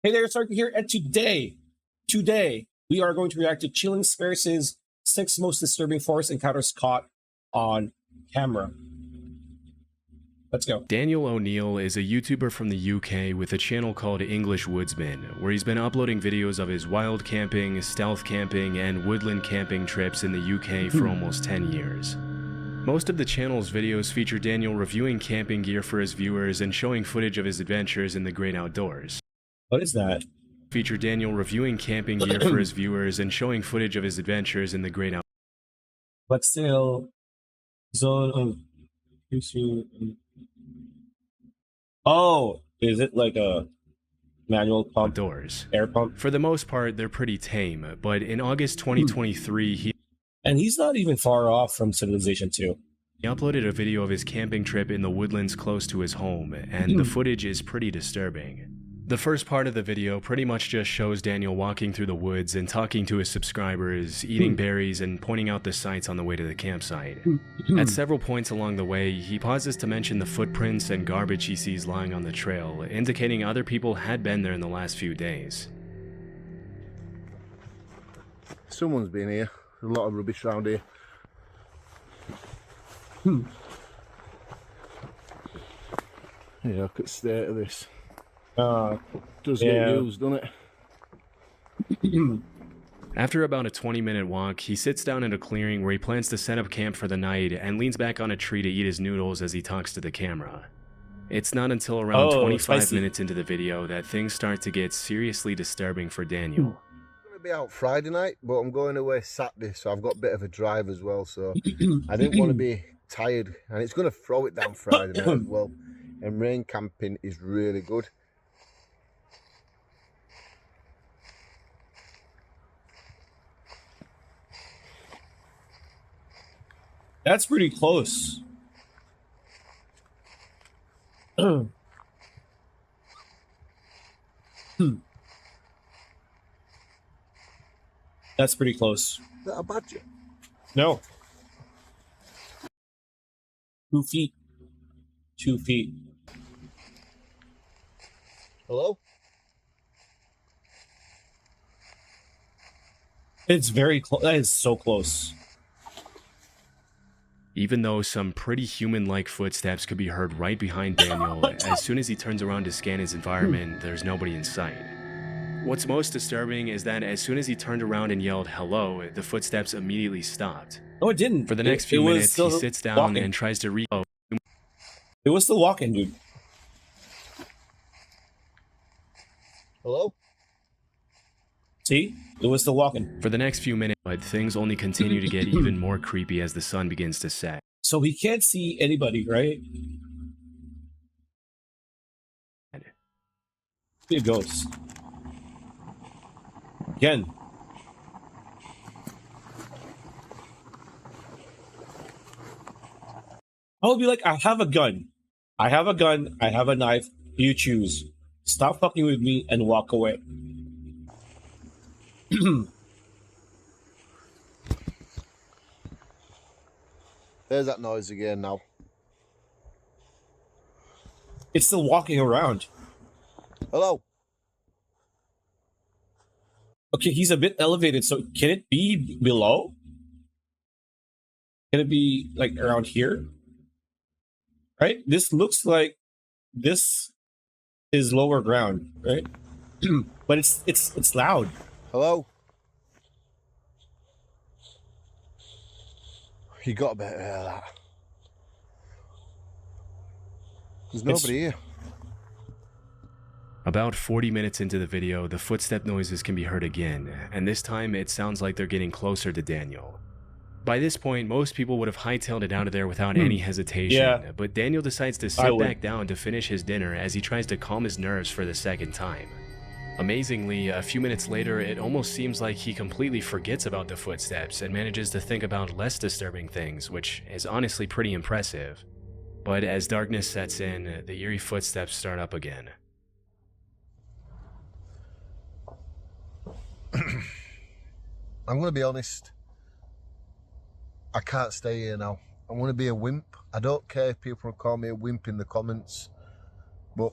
Hey there, Sark here, and today we are going to react to Chilling Spirits' 6 most disturbing forest encounters caught on camera. Let's go. Daniel ONeal is a YouTuber from the UK with a channel called English Woodsman, where he's been uploading videos of his wild camping, stealth camping, and woodland camping trips in the UK for almost 10 years. Most of the channel's videos feature Daniel reviewing camping gear for his viewers and showing footage of his adventures in the great outdoors. What is that? Feature Daniel reviewing camping gear for his viewers and showing footage of his adventures in the great outdoors. But still, zone of... Oh, is it like a manual pump? Air pump? For the most part, they're pretty tame, but in August 2023, And he's not even far off from Civilization 2. He uploaded a video of his camping trip in the woodlands close to his home, and the footage is pretty disturbing. The first part of the video pretty much just shows Daniel walking through the woods and talking to his subscribers, eating berries, and pointing out the sights on the way to the campsite. At several points along the way, he pauses to mention the footprints and garbage he sees lying on the trail, indicating other people had been there in the last few days. Someone's been here. There's a lot of rubbish around here. Yeah, look at the state of this. Does get used, doesn't it? After about a 20-minute walk, he sits down at a clearing where he plans to set up camp for the night and leans back on a tree to eat his noodles as he talks to the camera. It's not until around 25 minutes into the video that things start to get seriously disturbing for Daniel. I'm going to be out Friday night, but I'm going away Saturday, so I've got a bit of a drive as well, so I didn't want to be tired, and it's going to throw it down Friday night as well, and rain camping is really good. That's pretty close. That's pretty close. Is that a badger? No. 2 feet. 2 feet. Hello? It's very close. That is so close. Even though some pretty human-like footsteps could be heard right behind Daniel, as soon as he turns around to scan his environment, there's nobody in sight. What's most disturbing is that as soon as he turned around and yelled hello, the footsteps immediately stopped. No, it didn't. For the next few minutes, he sits down and tries to It was still walking, dude. Hello? See? It was still walking. For the next few minutes, but things only continue to get even more creepy as the sun begins to set. So he can't see anybody, right? Be a ghost. Again. I would be like, I have a gun. I have a gun. I have a knife. You choose. Stop fucking with me and walk away. There's that noise again now. It's still walking around. Hello? Okay, he's a bit elevated, so can it be below? Can it be like around here? Right? This looks like this is lower ground, right? But it's loud. Hello? You got a bit of that. There's nobody here. About 40 minutes into the video, the footstep noises can be heard again, and this time it sounds like they're getting closer to Daniel. By this point, most people would have hightailed it out of there without any hesitation, but Daniel decides to sit back down to finish his dinner as he tries to calm his nerves for the second time. Amazingly, a few minutes later, it almost seems like he completely forgets about the footsteps and manages to think about less disturbing things, which is honestly pretty impressive. But as darkness sets in, the eerie footsteps start up again. I'm going to be honest. I can't stay here now. I'm going to be a wimp. I don't care if people call me a wimp in the comments, but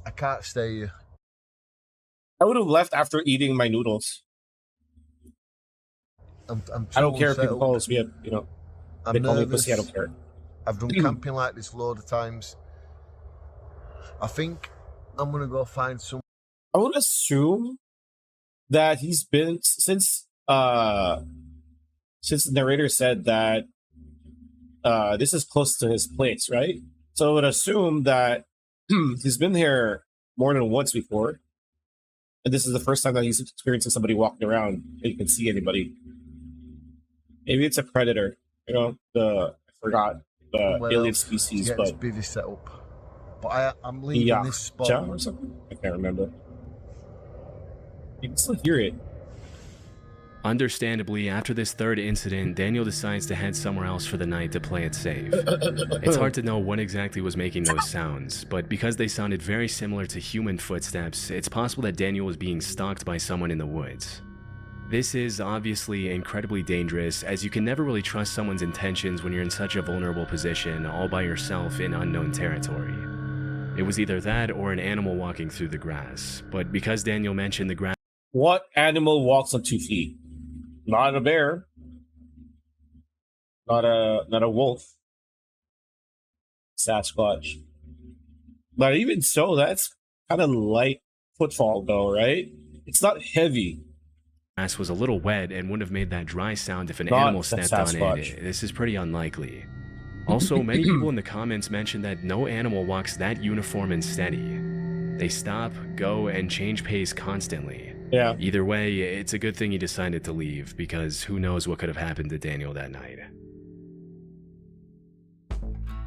I can't stay here. I would have left after eating my noodles. I don't care if people call us, they call me pussy, I don't care. I've done camping like this load of times. I think I'm gonna go find some. I would assume that he's been since the narrator said that this is close to his place, right? So I would assume that he's been here more than once before, and this is the first time that he's experiencing somebody walking around and you can see anybody. Maybe it's a predator, I forgot the alien species, to get but this bivvy set up. But I'm leaving this spot or something. I can't remember. You can still hear it. Understandably, after this third incident, Daniel decides to head somewhere else for the night to play it safe. It's hard to know what exactly was making those sounds, but because they sounded very similar to human footsteps, it's possible that Daniel was being stalked by someone in the woods. This is obviously incredibly dangerous, as you can never really trust someone's intentions when you're in such a vulnerable position all by yourself in unknown territory. It was either that or an animal walking through the grass, but because Daniel mentioned the grass... What animal walks on 2 feet? Not a bear. Not a wolf. Sasquatch. But even so, that's kind of light footfall though, right? It's not heavy. Grass was a little wet and wouldn't have made that dry sound if an animal stepped on it. This is pretty unlikely. Also, many people in the comments mentioned that no animal walks that uniform and steady. They stop, go, and change pace constantly. Yeah. Either way, it's a good thing he decided to leave, because who knows what could have happened to Daniel that night.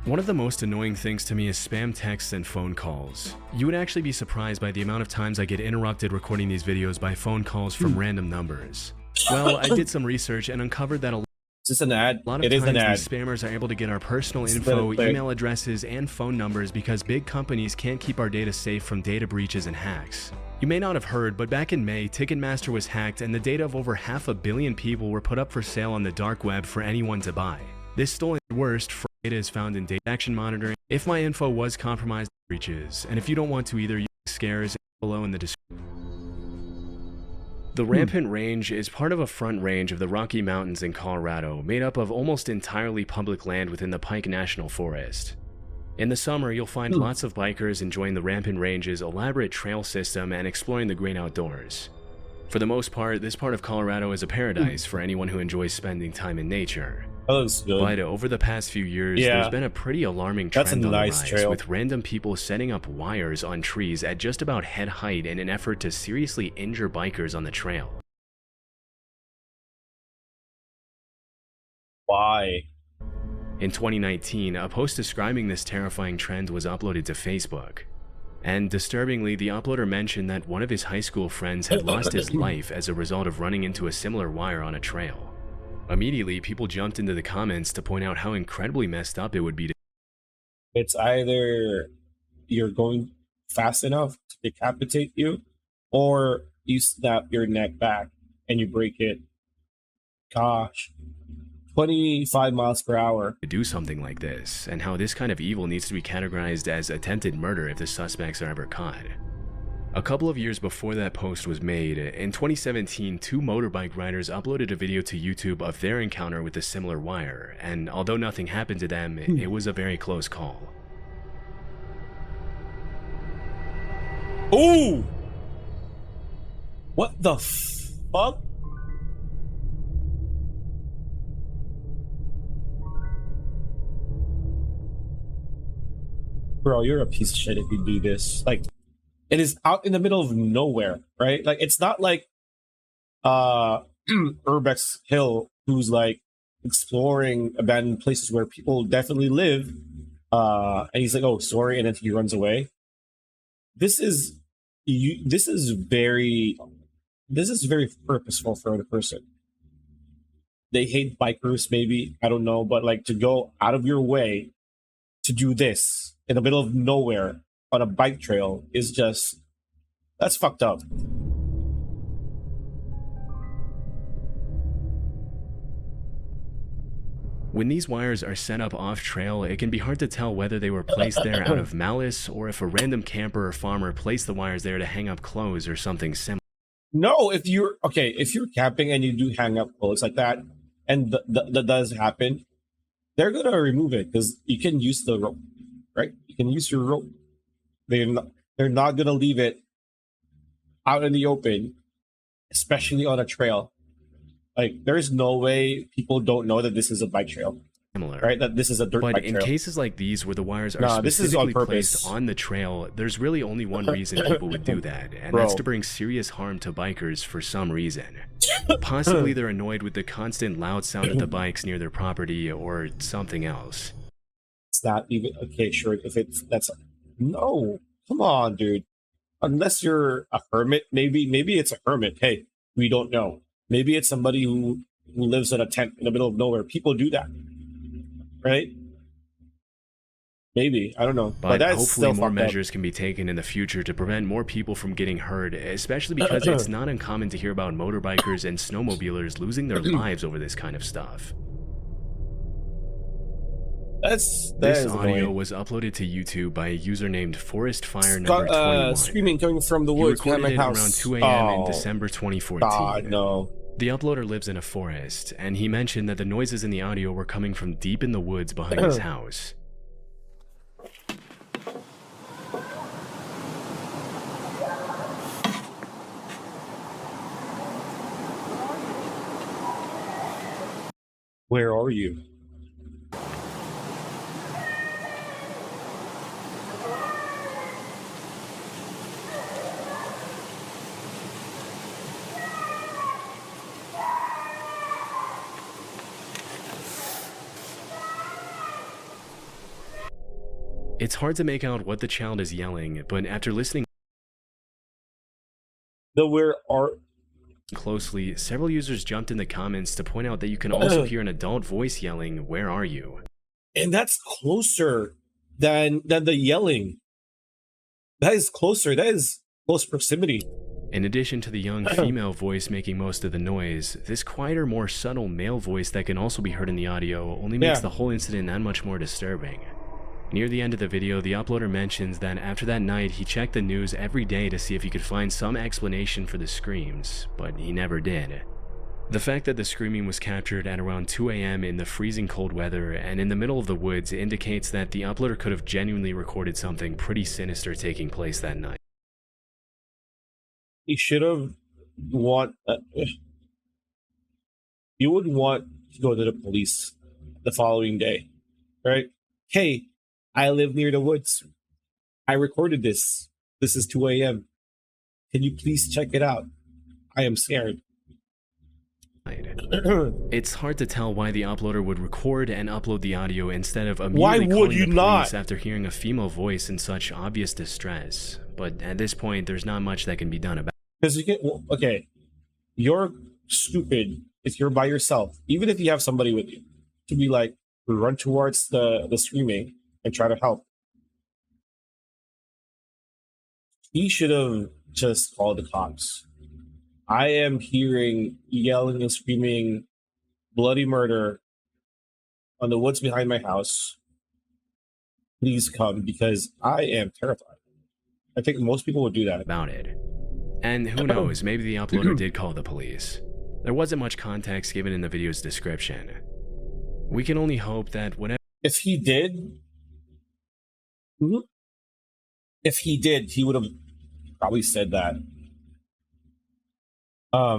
One of the most annoying things to me is spam texts and phone calls. You would actually be surprised by the amount of times I get interrupted recording these videos by phone calls from random numbers. Well, I did some research and uncovered that Is this an ad? a lot of times these spammers are able to get our personal info, email addresses, and phone numbers because big companies can't keep our data safe from data breaches and hacks. You may not have heard, but back in May, Ticketmaster was hacked and the data of over 500 million people were put up for sale on the dark web for anyone to buy. This stolen worst data is found in data action monitoring. If my info was compromised, breaches, and if you don't want to either, use scares below in the description. The Rampant Range is part of a front range of the Rocky Mountains in Colorado, made up of almost entirely public land within the Pike National Forest. In the summer, you'll find lots of bikers enjoying the Rampant Range's elaborate trail system and exploring the great outdoors. For the most part, this part of Colorado is a paradise for anyone who enjoys spending time in nature. That looks good. But over the past few years, there's been a pretty alarming trend on the rise, with random people setting up wires on trees at just about head height in an effort to seriously injure bikers on the trail. Why? In 2019, a post describing this terrifying trend was uploaded to Facebook. And disturbingly, the uploader mentioned that one of his high school friends had lost his life as a result of running into a similar wire on a trail. Immediately, people jumped into the comments to point out how incredibly messed up it would be to... It's either you're going fast enough to decapitate you, or you snap your neck back and you break it. Gosh. 25 miles per hour. ...to do something like this, and how this kind of evil needs to be categorized as attempted murder if the suspects are ever caught. A couple of years before that post was made, in 2017, 2 motorbike riders uploaded a video to YouTube of their encounter with a similar wire, and although nothing happened to them, it was a very close call. Ooh! What the fuck? Bro, you're a piece of shit if you do this. Like, it is out in the middle of nowhere, right? Like, it's not like Urbex Hill, who's like exploring abandoned places where people definitely live, and he's like, oh, sorry, and then he runs away. This is very purposeful for the person. They hate bikers, maybe, I don't know, but like to go out of your way to do this in the middle of nowhere on a bike trail is just, that's fucked up. When these wires are set up off-trail, it can be hard to tell whether they were placed there out of malice or if a random camper or farmer placed the wires there to hang up clothes or something similar. No, if you're camping and you do hang up clothes like that, and that does happen, they're gonna remove it because you can use the rope, right? You can use your rope. They're not gonna leave it out in the open, especially on a trail. Like, there's no way people don't know that this is a bike trail, right? That this is a dirt bike trail. But in cases like these where the wires are specifically placed on the trail, there's really only one reason people would do that, and that's to bring serious harm to bikers for some reason. Possibly they're annoyed with the constant loud sound of the bikes near their property or something else. It's not even, okay, sure, no, come on, dude. Unless you're a hermit, maybe it's a hermit. Hey, we don't know. Maybe it's somebody who lives in a tent in the middle of nowhere. People do that, right? Maybe, I don't know. But hopefully more measures can be taken in the future to prevent more people from getting hurt, especially because it's not uncommon to hear about motorbikers and snowmobilers losing their lives over this kind of stuff. This audio was uploaded to YouTube by a user named Forest Fire number 21. Screaming coming from the woods behind my house. Around 2 a.m. in December 2014. God, no. The uploader lives in a forest, and he mentioned that the noises in the audio were coming from deep in the woods behind his house. Where are you? It's hard to make out what the child is yelling, but after listening closely, several users jumped in the comments to point out that you can also hear an adult voice yelling, "Where are you?" And that's closer than the yelling. That is closer. That is close proximity. In addition to the young female voice making most of the noise, this quieter, more subtle male voice that can also be heard in the audio only makes the whole incident that much more disturbing. Near the end of the video, the uploader mentions that after that night, he checked the news every day to see if he could find some explanation for the screams, but he never did. The fact that the screaming was captured at around 2 a.m. in the freezing cold weather and in the middle of the woods indicates that the uploader could have genuinely recorded something pretty sinister taking place that night. He should have you would want to go to the police the following day, right? Hey, I live near the woods. I recorded this. This is 2 a.m. Can you please check it out? I am scared. It's hard to tell why the uploader would record and upload the audio instead of immediately calling the police after hearing a female voice in such obvious distress. But at this point, there's not much that can be done about it. Because you're stupid if you're by yourself, even if you have somebody with you, to be like, run towards the screaming and try to help. He should have just called the cops. I am hearing yelling and screaming, bloody murder on the woods behind my house. Please come, because I am terrified. I think most people would do that. About it. And who knows, maybe the uploader did call the police. There wasn't much context given in the video's description. We can only hope that whatever... If he did, he would have probably said that. I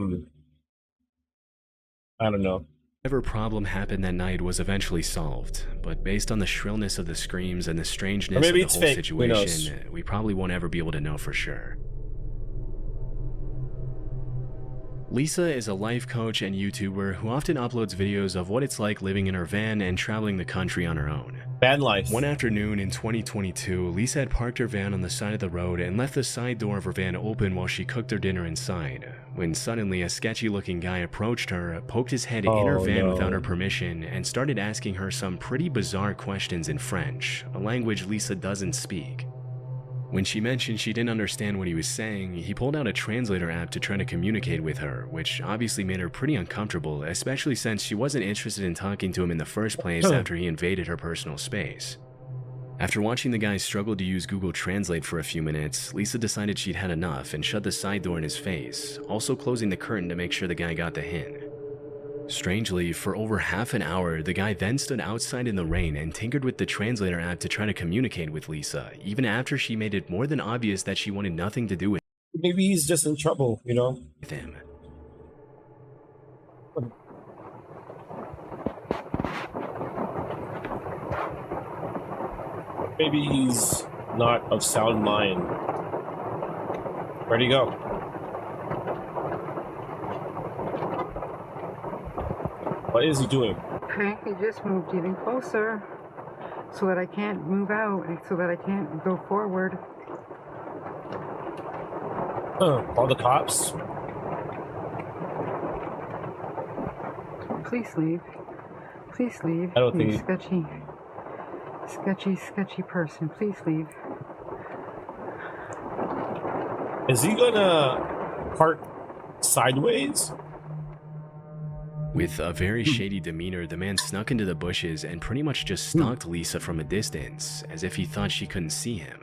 don't know. Whatever problem happened that night was eventually solved, but based on the shrillness of the screams and the strangeness of the whole situation, we probably won't ever be able to know for sure. Lisa is a life coach and YouTuber who often uploads videos of what it's like living in her van and traveling the country on her own. Van life. One afternoon in 2022, Lisa had parked her van on the side of the road and left the side door of her van open while she cooked her dinner inside, when suddenly a sketchy-looking guy approached her, poked his head in her van without her permission, and started asking her some pretty bizarre questions in French, a language Lisa doesn't speak. When she mentioned she didn't understand what he was saying, he pulled out a translator app to try to communicate with her, which obviously made her pretty uncomfortable, especially since she wasn't interested in talking to him in the first place after he invaded her personal space. After watching the guy struggle to use Google Translate for a few minutes, Lisa decided she'd had enough and shut the side door in his face, also closing the curtain to make sure the guy got the hint. Strangely, for over half an hour, the guy then stood outside in the rain and tinkered with the translator app to try to communicate with Lisa, even after she made it more than obvious that she wanted nothing to do with Maybe he's just in trouble, you know? him. Maybe he's not of sound mind. Where'd he go? What is he doing? He just moved even closer so that I can't move out, so that I can't go forward. Call the cops? Please leave. Please leave. I don't think You sketchy person. Please leave. Is he gonna park sideways? With a very shady demeanor, the man snuck into the bushes and pretty much just stalked Lisa from a distance, as if he thought she couldn't see him.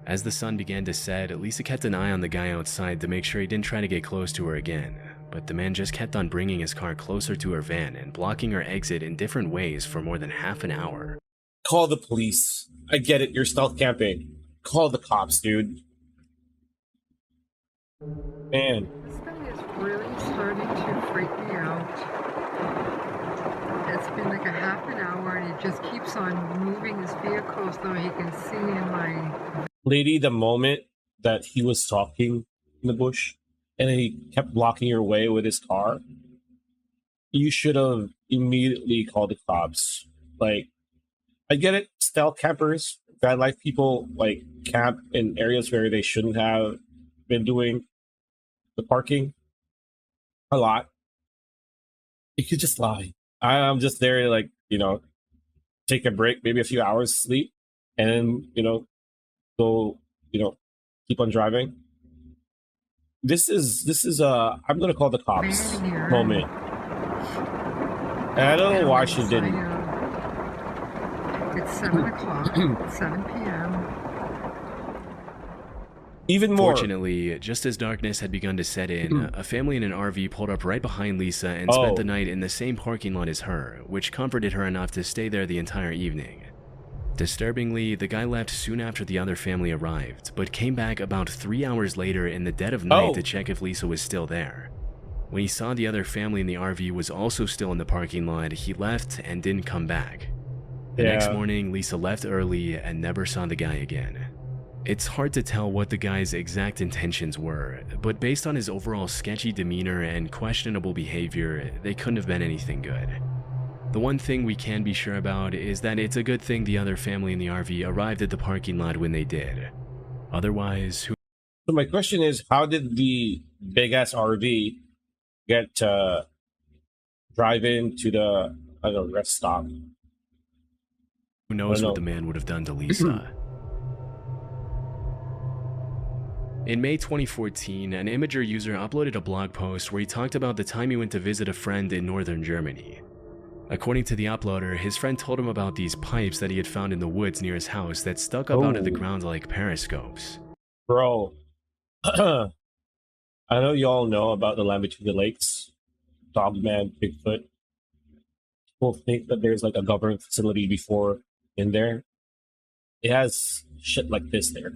As the sun began to set, Lisa kept an eye on the guy outside to make sure he didn't try to get close to her again, but the man just kept on bringing his car closer to her van and blocking her exit in different ways for more than half an hour. Call the police. I get it, you're stealth camping. Call the cops, dude. Man. This thing is really starting to freak me out. It's been like a half an hour and it just keeps on moving his vehicle so he can see in my... Lady, the moment that he was talking in the bush and he kept blocking your way with his car, you should have immediately called the cops. Like, I get it, stealth campers, van life people, like, camp in areas where they shouldn't have been doing the parking a lot. You could just lie. I'm just there to, like, you know, take a break, maybe a few hours sleep, and then, you know, go, you know, keep on driving. This is I'm gonna call the cops moment. And I don't know why she didn't. It's 7 o'clock, 7 p.m. Even more. Fortunately, just as darkness had begun to set in, a family in an RV pulled up right behind Lisa and spent the night in the same parking lot as her, which comforted her enough to stay there the entire evening. Disturbingly, the guy left soon after the other family arrived, but came back about 3 hours later in the dead of night to check if Lisa was still there. When he saw the other family in the RV was also still in the parking lot, he left and didn't come back. The next morning, Lisa left early and never saw the guy again. It's hard to tell what the guy's exact intentions were, but based on his overall sketchy demeanor and questionable behavior, they couldn't have been anything good. The one thing we can be sure about is that it's a good thing the other family in the RV arrived at the parking lot when they did. Otherwise, who... So my question is, how did the big-ass RV get to drive into the, I don't know, rest stop? Who knows what the man would have done to Lisa? In May 2014, an Imager user uploaded a blog post where he talked about the time he went to visit a friend in northern Germany. According to the uploader, his friend told him about these pipes that he had found in the woods near his house that stuck up out of the ground like periscopes. Bro, I know you all know about the Land Between the Lakes, Dogman, Bigfoot. People think that there's like a government facility before in there. It has shit like this there.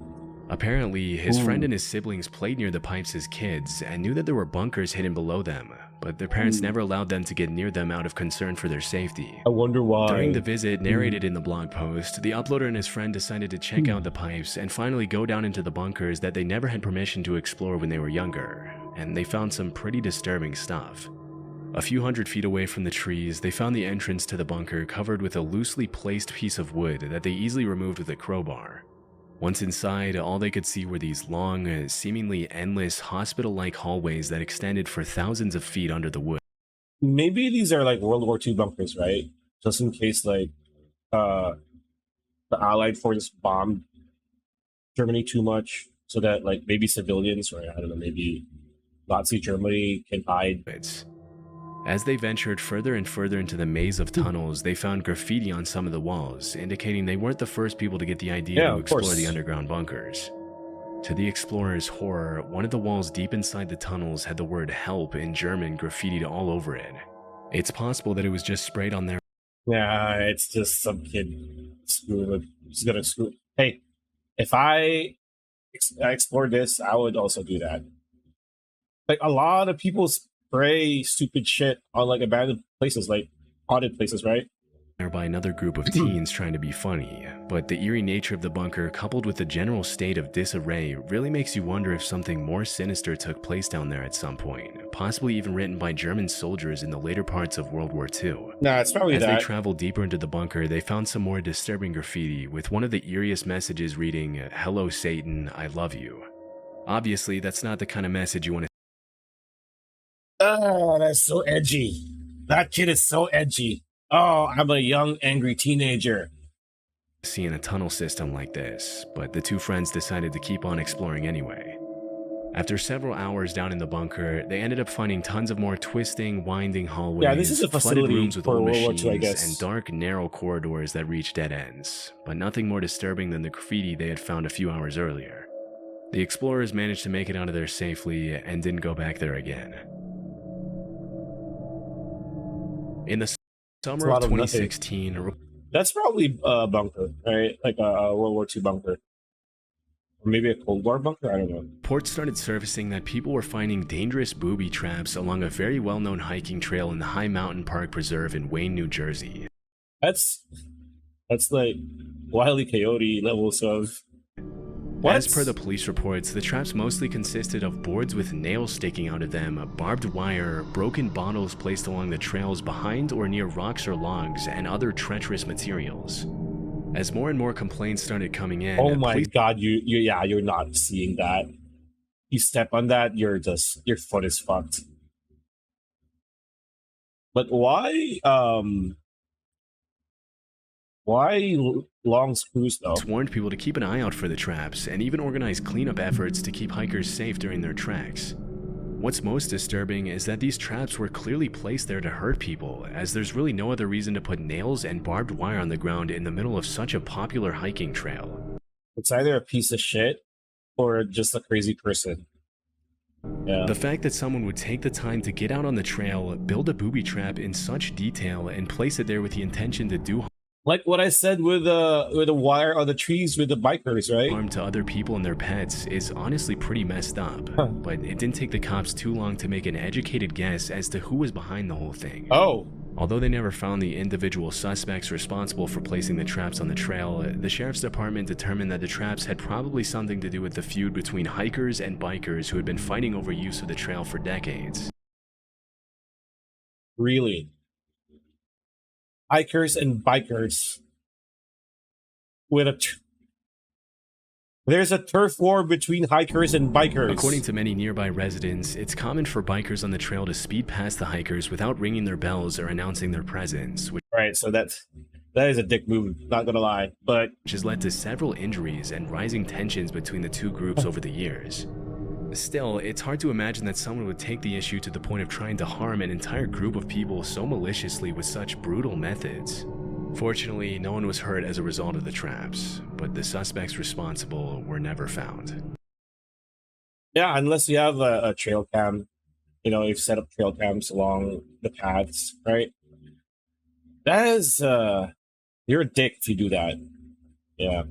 Apparently, his friend and his siblings played near the pipes as kids and knew that there were bunkers hidden below them, but their parents never allowed them to get near them out of concern for their safety. I wonder why. During the visit narrated in the blog post, the uploader and his friend decided to check out the pipes and finally go down into the bunkers that they never had permission to explore when they were younger, and they found some pretty disturbing stuff. A few hundred feet away from the trees, they found the entrance to the bunker covered with a loosely placed piece of wood that they easily removed with a crowbar. Once inside, all they could see were these long, seemingly endless hospital-like hallways that extended for thousands of feet under the wood. Maybe these are like World War II bunkers, right? Just in case like the Allied forces bombed Germany too much, so that like maybe civilians, or I don't know, maybe Nazi Germany can hide. As they ventured further and further into the maze of tunnels, they found graffiti on some of the walls, indicating they weren't the first people to get the idea to explore the underground bunkers. To the explorers' horror, one of the walls deep inside the tunnels had the word "help" in German graffitied all over it. It's possible that it was just sprayed on there. Yeah, it's just some kid who's gonna screw. Hey, if I explored this, I would also do that. Like a lot of people spray stupid shit on like abandoned places, like haunted places, right? By another group of teens trying to be funny, but the eerie nature of the bunker coupled with the general state of disarray really makes you wonder if something more sinister took place down there at some point, possibly even written by German soldiers in the later parts of World War II. Nah, it's probably As they traveled deeper into the bunker, they found some more disturbing graffiti, with one of the eeriest messages reading, "Hello Satan, I love you." Obviously, that's not the kind of message you want to. Oh, that's so edgy. That kid is so edgy. Oh, I'm a young, angry teenager. See in a tunnel system like this, but the two friends decided to keep on exploring anyway. After several hours down in the bunker, they ended up finding tons of more twisting, winding hallways, yeah, this is a facility rooms with for old World War machines, II, I guess. and dark, narrow corridors that reached dead ends, but nothing more disturbing than the graffiti they had found a few hours earlier. The explorers managed to make it out of there safely and didn't go back there again. In the summer of 2016, that's probably a bunker, right? Like a World War II bunker. Or maybe a Cold War bunker, I don't know. Reports started surfacing that people were finding dangerous booby traps along a very well-known hiking trail in the High Mountain Park Preserve in Wayne, New Jersey. That's like Wile E. Coyote levels of... What? As per the police reports, the traps mostly consisted of boards with nails sticking out of them, barbed wire, broken bottles placed along the trails behind or near rocks or logs, and other treacherous materials. As more and more complaints started coming in, oh my god, you're not seeing that. You step on that, your foot is fucked. But why long screws though? Warned people to keep an eye out for the traps and even organized cleanup efforts to keep hikers safe during their treks. What's most disturbing is that these traps were clearly placed there to hurt people, as there's really no other reason to put nails and barbed wire on the ground in the middle of such a popular hiking trail. It's either a piece of shit or just a crazy person. Yeah. The fact that someone would take the time to get out on the trail, build a booby trap in such detail, and place it there with the intention to do like what I said with the wire on the trees with the bikers, right? Harm to other people and their pets is honestly pretty messed up. But it didn't take the cops too long to make an educated guess as to who was behind the whole thing. Oh. Although they never found the individual suspects responsible for placing the traps on the trail, the sheriff's department determined that the traps had probably something to do with the feud between hikers and bikers who had been fighting over use of the trail for decades. Really? Hikers and bikers with there's a turf war between hikers and bikers. According to many nearby residents, it's common for bikers on the trail to speed past the hikers without ringing their bells or announcing their presence. Right, so that is a dick move, not gonna lie, but which has led to several injuries and rising tensions between the two groups over the years. Still, it's hard to imagine that someone would take the issue to the point of trying to harm an entire group of people so maliciously with such brutal methods. Fortunately, no one was hurt as a result of the traps, but the suspects responsible were never found. Yeah, unless you have a trail cam, you know, you've set up trail cams along the paths, right? That is, you're a dick if you do that. Yeah.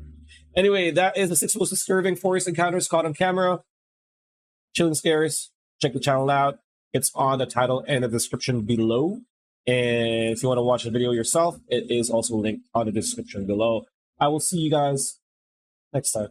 Anyway, that is the 6 most disturbing forest encounters caught on camera. Chilling Scares. Check the channel out. It's on the title and the description below. And if you want to watch the video yourself, it is also linked on the description below. I will see you guys next time.